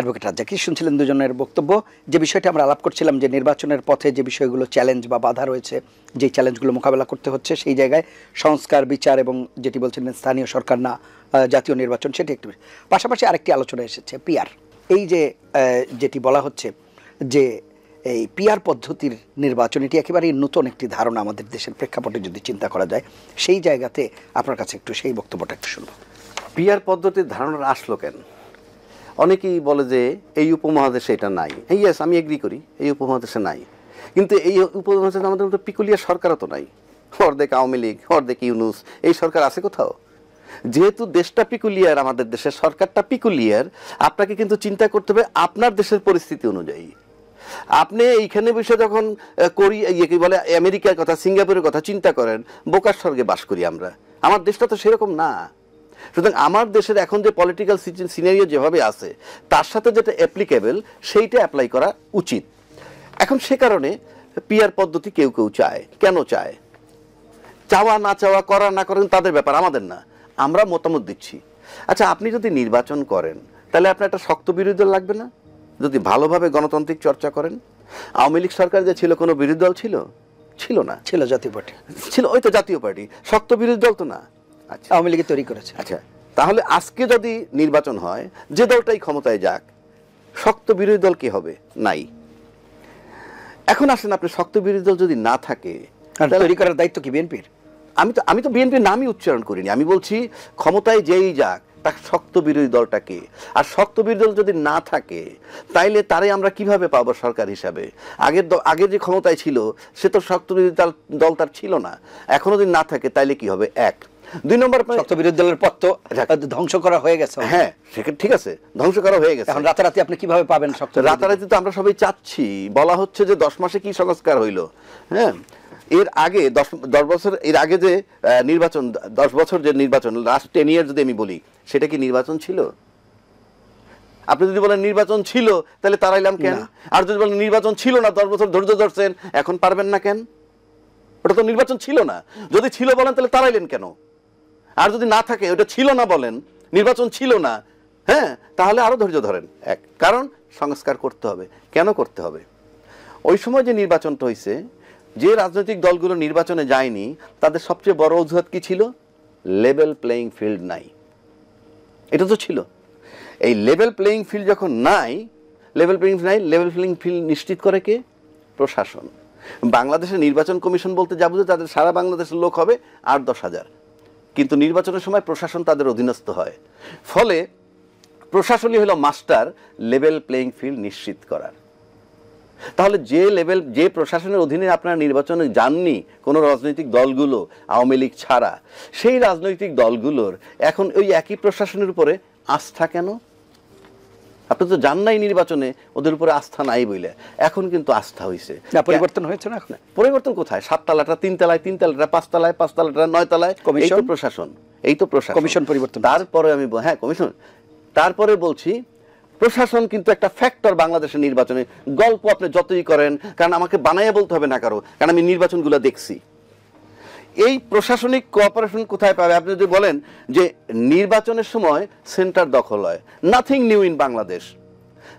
Advocate Razzak শুনছিলেন দুজনের বক্তব্য। যে বিষয়টা আমরা আলাপ করছিলাম যে নির্বাচনের পথে যে বিষয়গুলো চ্যালেঞ্জ বা বাধা রয়েছে, যে চ্যালেঞ্জগুলো মোকাবেলা করতে হচ্ছে, সেই জায়গায় সংস্কার, বিচার এবং যেটি বলছিলেন স্থানীয় সরকার না জাতীয় নির্বাচন, সেটি একটু। পাশাপাশি আরেকটি আলোচনা এসেছে পিআর। এই যে যেটি বলা হচ্ছে যে এই পিআর পদ্ধতির নির্বাচন, এটি একেবারেই নতুন একটি ধারণা আমাদের দেশের প্রেক্ষাপটে যদি চিন্তা করা যায়, সেই জায়গাতে আপনার কাছে একটু সেই বক্তব্যটা একটু শুনব। পিআর পদ্ধতির ধারণা আসলো কেন? অনেকেই বলে যে এই উপমহাদেশে এটা নাই। ইয়েস, আমি এগ্রি করি, এই উপমহাদেশে নাই। কিন্তু এই উপমহাদেশে আমাদের মতো পিকুলিয়ার সরকারও তো নাই। অর্ধেক আওয়ামী লীগ, অর্ধেক ইউনুস, এই সরকার আছে কোথাও? যেহেতু দেশটা পিকুলিয়ার, আমাদের দেশের সরকারটা পিকুলিয়ার, আপনাকে কিন্তু চিন্তা করতে হবে আপনার দেশের পরিস্থিতি অনুযায়ী। আপনি এইখানে বিষয়ে যখন কি বলে আমেরিকার কথা, সিঙ্গাপুরের কথা চিন্তা করেন, বোকার স্বর্গে বাস করি আমরা। আমার দেশটা তো সেরকম না। সুতরাং আমার দেশের এখন যে পলিটিক্যাল সিনারিও যেভাবে আছে, তার সাথে যেটা অ্যাপ্লিকেবল সেইটা অ্যাপ্লাই করা উচিত। এখন সে কারণে পিআর পদ্ধতি কেউ কেউ চায়। কেন চায়? চাওয়া না চাওয়া, করা না করেন তাদের ব্যাপার, আমাদের না। আমরা মতামত দিচ্ছি। আচ্ছা, আপনি যদি নির্বাচন করেন তাহলে আপনার একটা শক্ত বিরোধী দল লাগবে না? যদি ভালোভাবে গণতান্ত্রিক চর্চা করেন। আওয়ামী লীগ সরকার যে ছিল, কোনো বিরোধী দল ছিল? ছিল না। ছিল জাতীয় পার্টি, ছিল, ওই তো জাতীয় পার্টি, শক্ত বিরোধী দল তো না। আচ্ছা, আওয়ামী লীগ তৈরি করেছে। আচ্ছা, তাহলে আজকে যদি নির্বাচন হয়, যে দলটাই ক্ষমতায় যাক, শক্ত বিরোধী দল কি হবে? নাই। এখন আসেন, আপনি শক্ত বিরোধী দল যদি না থাকে, তৈরি করার দায়িত্ব কি বিএনপির? আমি তো বিএনপির নামই উচ্চারণ করিনি। আমি বলছি ক্ষমতায় যেই যাক, তার শক্ত বিরোধী দলটাকে। আর শক্ত বিরোধী দল যদি না থাকে, তাইলে তারাই আমরা কিভাবে পাবো সরকার হিসাবে? আগে যে ক্ষমতায় ছিল সে তো শক্ত বিরোধী দল তার ছিল না। এখনো যদি না থাকে তাইলে কি হবে? এক। দুই নম্বর, শক্ত বিরোধী দলের পথ তো ধ্বংস করা হয়ে গেছে। হ্যাঁ, ঠিক আছে, ধ্বংস করা হয়ে গেছে। এখন রাতারাতি আপনি কিভাবে পাবেন শক্ত? রাতারাতি তো আমরা সবাই চাচ্ছি। বলা হচ্ছে যে 10 মাসে কি সংস্কার হইলো। হ্যাঁ, এর আগে 10 বছর, এর আগে যে নির্বাচন, 10 বছর যে নির্বাচন, লাস্ট 10 ইয়ার যদি আমি বলি, সেটা কি নির্বাচন ছিল? আপনি যদি বলেন নির্বাচন ছিল, তাহলে তারাইলাম কেন? আর যদি বলেন নির্বাচন ছিল না, 10 বছর ধৈর্য ধরছেন, এখন পারবেন না কেন? ওটা তো নির্বাচন ছিল না। যদি ছিল বলেন, তাহলে তারাইলেন কেন? আর যদি না থাকে, ওটা ছিল না বলেন, নির্বাচন ছিল না, হ্যাঁ, তাহলে আরো ধৈর্য ধরেন। এক কারণ, সংস্কার করতে হবে। কেন করতে হবে? ওই সময় যে নির্বাচনটা হয়েছে, যে রাজনৈতিক দলগুলো নির্বাচনে যায়নি, তাদের সবচেয়ে বড় অজুহাত কি ছিল? লেভেল প্লেইং ফিল্ড নাই। এটা তো ছিল। এই লেভেল প্লেইং ফিল্ড যখন নাই, লেভেল প্লেইং ফিল্ড নিশ্চিত করে কে? প্রশাসন। বাংলাদেশের নির্বাচন কমিশন বলতে যা বুঝে, তাদের সারা বাংলাদেশের লোক হবে 8-10 হাজার, কিন্তু নির্বাচনের সময় প্রশাসন তাদের অধীনস্থ হয়। ফলে প্রশাসনই হলো মাস্টার লেভেল প্লেইং ফিল্ড নিশ্চিত করার। তাহলে যে প্রশাসনের অধীনে আপনারা নির্বাচনে যাননি কোনো রাজনৈতিক দলগুলো, আওয়ামী লীগ ছাড়া, সেই রাজনৈতিক দলগুলোর এখন ওই একই প্রশাসনের উপরে আস্থা কেন? আপনি তো যান নাই নির্বাচনে, ওদের উপরে আস্থা নাই বলে। এখন কিন্তু আস্থা হয়েছে। পরিবর্তন হয়েছে না? এখন পরিবর্তন কোথায়? 7 তালাটা 3 তালায়, 3 তালাটা 5 তালায়, 5 তালাটা 9 তালায়। এই তো প্রশাসন, এই তো প্রশাসন। কমিশন পরিবর্তন। তারপরে আমি, হ্যাঁ কমিশন, তারপরে বলছি প্রশাসন কিন্তু একটা ফ্যাক্টর বাংলাদেশের নির্বাচনে। গল্প আপনি যতই করেন, কারণ আমাকে বানাইয়া বলতে হবে না কারো, কারণ আমি নির্বাচনগুলো দেখছি। এই প্রশাসনিক কোঅপারেশন কোথায় পাবে? আপনি যদি বলেন যে নির্বাচনের সময় সেন্টার দখল হয়, নাথিং নিউ ইন বাংলাদেশ,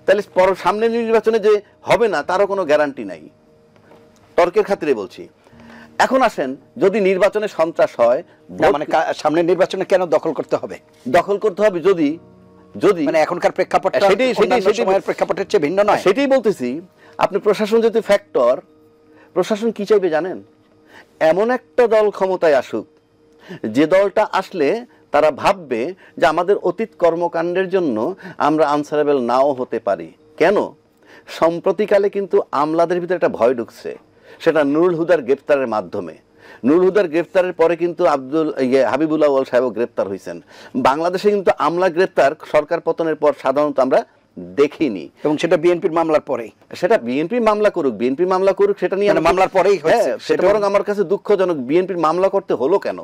তাহলে সামনের নির্বাচনে যে হবে না তারও কোনো গ্যারান্টি নাই। তর্কের খাতিরে বলছি। এখন আসেন, যদি নির্বাচনে সন্ত্রাস হয়, মানে সামনের নির্বাচনে কেন দখল করতে হবে? দখল করতে হবে যদি মানে এখনকার প্রেক্ষাপটটা সময়ের প্রেক্ষাপটের চেয়ে ভিন্ন নয়। সেটাই বলতেছি। আপনি প্রশাসন যদি ফ্যাক্টর, প্রশাসন কি চাইবে জানেন? এমন একটা দল ক্ষমতায় আসুক, যে দলটা আসলে তারা ভাববে যে আমাদের অতীত কর্মকাণ্ডের জন্য আমরা আনসারেবল নাও হতে পারি। কেন? সম্প্রতিকালে কিন্তু আমলাদের ভিতরে একটা ভয় ঢুকছে, সেটা নুরুল হুদার গ্রেফতারের মাধ্যমে। নুরুল হুদার গ্রেফতারের পরে কিন্তু হাবিবুল আউয়াল সাহেবও গ্রেফতার হয়েছেন। বাংলাদেশে কিন্তু আমলা গ্রেফতার সরকার পতনের পর সাধারণত আমরা দেখিনি, এবং সেটা বিএনপির মামলার পরেই। সেটা বিএনপি মামলা করুক, সেটা নিয়ে মামলার পরেই সেটা বরং আমার কাছে দুঃখজনক। বিএনপির মামলা করতে হলো কেন?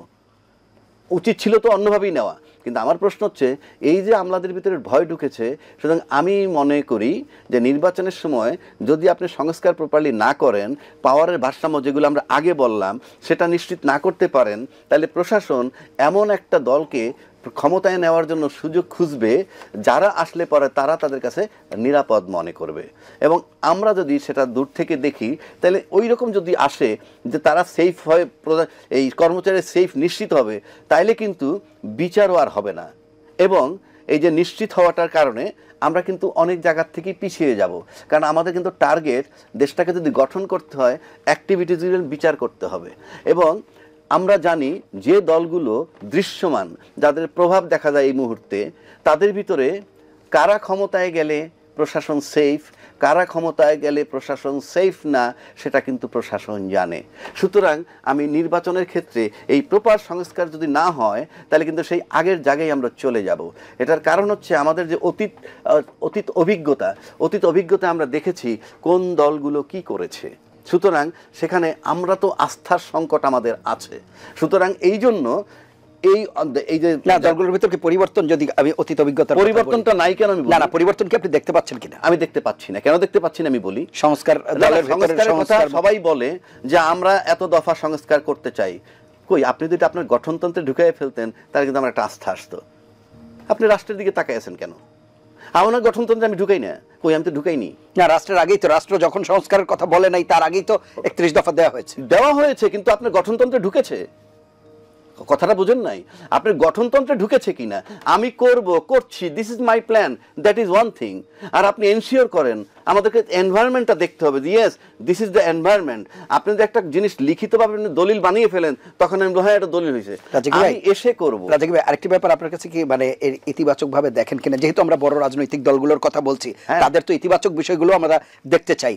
উচিত ছিল তো অন্যভাবেই নেওয়া। কিন্তু আমার প্রশ্ন হচ্ছে, এই যে আমলাদের ভিতরে ভয় ঢুকেছে, সুতরাং আমি মনে করি যে নির্বাচনের সময় যদি আপনি সংস্কার প্রপারলি না করেন, পাওয়ারের ভারসাম্য যেগুলো আমরা আগে বললাম সেটা নিশ্চিত না করতে পারেন, তাহলে প্রশাসন এমন একটা দলকে ক্ষমতায় নেওয়ার জন্য সুযোগ খুঁজবে, যারা আসলে পরে তারা তাদের কাছে নিরাপদ মনে করবে। এবং আমরা যদি সেটা দূর থেকে দেখি, তাহলে ওই রকম যদি আসে যে তারা সেফ হয়ে এই কর্মচারীর সেফ নিশ্চিত হবে, তাইলে কিন্তু বিচারও আর হবে না। এবং এই যে নিশ্চিত হওয়াটার কারণে আমরা কিন্তু অনেক জায়গার থেকেই পিছিয়ে যাব। কারণ আমাদের কিন্তু টার্গেট, দেশটাকে যদি গঠন করতে হয়, অ্যাক্টিভিটিজের বিচার করতে হবে। এবং আমরা জানি যে দলগুলো দৃশ্যমান, যাদের প্রভাব দেখা যায় এই মুহূর্তে, তাদের ভিতরে কারা ক্ষমতায় গেলে প্রশাসন সেফ, কারা ক্ষমতায় গেলে প্রশাসন সেফ না, সেটা কিন্তু প্রশাসন জানে। সুতরাং আমি নির্বাচনের ক্ষেত্রে এই প্রপার সংস্কার যদি না হয়, তাহলে কিন্তু সেই আগের জায়গায় আমরা চলে যাব। এটার কারণ হচ্ছে আমাদের যে অতীত অভিজ্ঞতা আমরা দেখেছি কোন দলগুলো কি করেছে। সুতরাং সেখানে আমরা তো আস্থার সংকট আমাদের আছে। সুতরাং এই জন্য এই যে দলগুলোর ভিতর কি পরিবর্তন, যদি আমি অতীত অভিজ্ঞতার পরিবর্তনটা নাই কেন আমি বলি, না পরিবর্তন কি আপনি দেখতে পাচ্ছেন কিনা? আমি দেখতে পাচ্ছি না। কেন দেখতে পাচ্ছি না আমি বলি, সংস্কার দলের সংস্কারের কথা সবাই বলে যে আমরা এত দফা সংস্কার করতে চাই। কই, আপনি যদি আপনার গঠনতন্ত্রে ঢুকাই ফেলতেন, তাহলে কিন্তু আমার একটা আস্থা আসতো। আপনি রাষ্ট্রের দিকে তাকাই আছেন কেন? আমার গঠনতন্ত্রে আমি ঢুকাই না। কই, আমি তো ঢুকাইনি। না, রাষ্ট্রের আগেই তো, রাষ্ট্র যখন সংস্কারের কথা বলে নাই তার আগেই তো 31 দফা দেওয়া হয়েছে, কিন্তু আপনার গঠনতন্ত্রে ঢুকেছে। কথাটা বুঝেন নাই? আপনার গঠনতন্ত্রে ঢুকেছে কিনা, আমি করছি, this is my plan, that is one thing. আর আপনি এনশিওর করেন, আমাদেরকে এনভায়রনমেন্টটা দেখতে হবে, yes this is the environment. আপনি যদি একটা জিনিস লিখিতভাবে দলিল বানিয়ে ফেলেন, তখন আমি হ্যাঁ এটা দলিল হয়েছে, আমি এসে করবো। রাজাকি ভাই, আরেকটি ব্যাপার আপনার কাছে কি মানে এর ইতিবাচক ভাবে দেখেন কিনা? যেহেতু আমরা বড় রাজনৈতিক দলগুলোর কথা বলছি, তাদের তো ইতিবাচক বিষয়গুলো আমরা দেখতে চাই।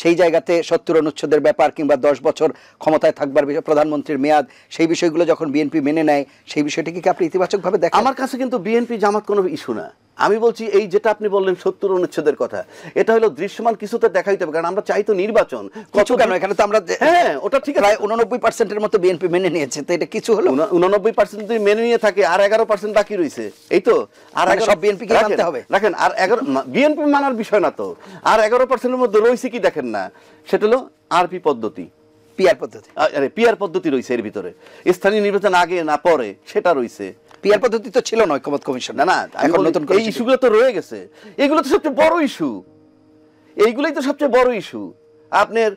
সেই জায়গাতে 70 অনুচ্ছেদের ব্যাপার কিংবা 10 বছর ক্ষমতায় থাকবার বিষয়, প্রধানমন্ত্রীর মেয়াদ, সেই বিষয়গুলো যখন বিএনপি মেনে নেয়, সেই বিষয়টিকে কি আপনি ইতিবাচক ভাবে দেখেন? আমার কাছে কিন্তু বিএনপি জামাত কোনো ইস্যু না। আমি বলছি এই যেটা আপনি বললেন 70 অনুচ্ছেদের কথা, এটা হলো দৃশ্যমান কিছুতে দেখাইতে হবে। কারণ আমরা চাই তো নির্বাচন। কিছু কেন এখানে তো আমরা, হ্যাঁ ওটা ঠিক আছে, প্রায় 89% মতো বিএনপি মেনে নিয়েছে, তো এটা কিছু হলো? 89% যদি মেনে নিয়ে থাকে, আর 11% বাকি রয়েছে। এই তো আর সব বিএনপি কে মানতে হবে? দেখেন, আর 11 বিএনপি মানার বিষয় না তো, আর 11%-এর মধ্যে রয়েছে কি দেখেন না, সেটা হলো আরপি পদ্ধতি, পিআর পদ্ধতি রয়েছে এর ভিতরে। স্থানীয় নির্বাচন আগে না পরে সেটা রয়েছে। পিআর পদ্ধতি তো ছিল না ঐক্যমত কমিশন। না এখন নতুন এই ইস্যুগুলো তো রয়ে গেছে। এগুলো তো সবচেয়ে বড় ইস্যু, এইগুলোই তো সবচেয়ে বড় ইস্যু। আপনার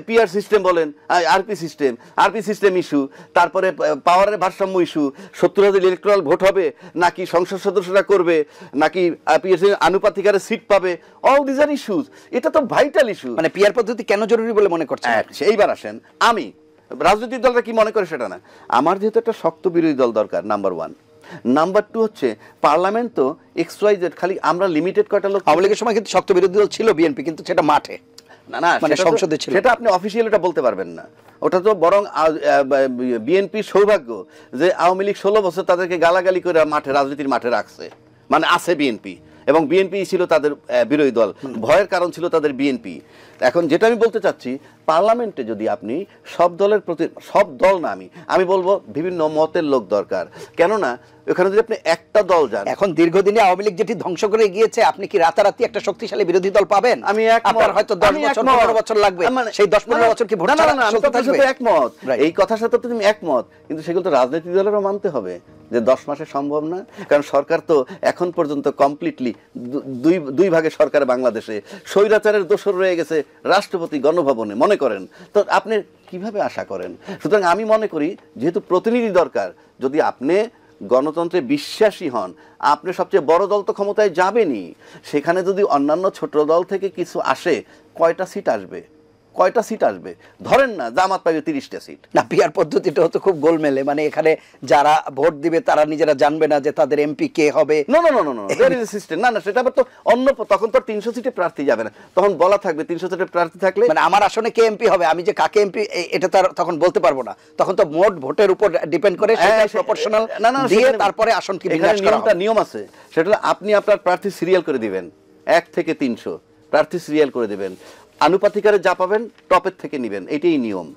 পিআর সিস্টেম বলেন, আরপি সিস্টেম ইস্যু, তারপরে পাওয়ারের ভারসাম্য ইস্যু, 70,000 ইলেকট্রাল ভোট হবে নাকি সংসদ সদস্যরা করবে, নাকি আনুপাতিক হারে সিট পাবে, অল দিস আর ইস্যুস। এটা তো ভাইটাল ইস্যু। মানে পিআর পদ্ধতি কেন জরুরি বলে মনে করছেন? এইবার আসেন, আমি রাজনৈতিক দলরা কি মনে করে সেটা না, আমার যেহেতু একটা শক্ত বিরোধী দল দরকার, নাম্বার 1। নাম্বার 2 হচ্ছে পার্লামেন্ট তো XYZ, খালি আমরা লিমিটেড কয়টা লোক। আওয়ামী লীগের সময় কিন্তু শক্ত বিরোধী দল ছিল বিএনপি, কিন্তু সেটা মাঠে না মানে সংসদে ছিল। সেটা আপনি অফিসিয়াল এটা বলতে পারবেন না। ওটা তো বরং বিএনপির সৌভাগ্য যে আওয়ামী লীগ 16 বছর তাদেরকে গালাগালি করে রাজনীতির মাঠে রাখছে, মানে আছে বিএনপি, এবং বিএনপি ছিল তাদের বিরোধী দল, ভয়ের কারণ ছিল তাদের বিএনপি। এখন যেটা আমি বলতে চাচ্ছি, পার্লামেন্টে যদি আপনি সব দলের প্রতি, সব দল না, আমি বলবো বিভিন্ন মতের লোক দরকার। কেননা ওখানে যদি আপনি একটা দল যান, এখন দীর্ঘদিনে আওয়ামী লীগ যেটি ধ্বংস করে গিয়েছে, আপনি কি রাতারাতি একটা শক্তিশালী বিরোধী দল পাবেন? আমি আপনার হয়তো 10 বছর 15 বছর লাগবে, সেই 10-15 বছর কি ভোট ছাড়া চলতে থাকবে? একমত, এই কথার সাথে তো তুমি একমত, কিন্তু সেগুলো তো রাজনৈতিক দলেরও মানতে হবে যে 10 মাসে সম্ভব না। কারণ সরকার তো এখন পর্যন্ত কমপ্লিটলি দুই ভাগে সরকার বাংলাদেশে, স্বৈরাচারের দোসর রয়ে গেছে রাষ্ট্রপতি গণভবনে, মনে করেন তো আপনি কিভাবে আশা করেন? সুতরাং আমি মনে করি যেহেতু প্রতিনিধি দরকার, যদি আপনি গণতন্ত্রে বিশ্বাসী হন, আপনি সবচেয়ে বড় দল তো ক্ষমতায় যাবেনই, সেখানে যদি অন্যান্য ছোট দল থেকে কিছু আসে, কয়টা সিট আসবে? ধরেন না জামাত পাবে 30টা সিট। না, পিআর পদ্ধতিটা হতো খুব গোলমেলে, মানে এখানে যারা ভোট দিবে তারা নিজেরা জানবে না যে তাদের এমপি কে হবে। না দেয়ার ইজ এ সিস্টেম। না সেটা আবার তো অন্য, তখন তো 300 সিটে প্রার্থী যাবে না, তখন বলা থাকবে 300 সিটে প্রার্থী থাকলে মানে আমার আসনে কে এমপি হবে, আমি যে কাকে এমপি এটা তার তখন বলতে পারবো না, তখন তো মোট ভোটের উপর ডিপেন্ড করে সেটা প্রপোর্শনাল দিয়ে তারপরে আসন কি বিন্যাস করা হবে। নিয়ম আছে, সেটা হলো আপনি আপনার প্রার্থী সিরিয়াল করে দিবেন, 1 থেকে 300 প্রার্থী সিরিয়াল করে দিবেন, আনুপাতিক হারে যা পাবেন টপের থেকে নেবেন, এটাই নিয়ম।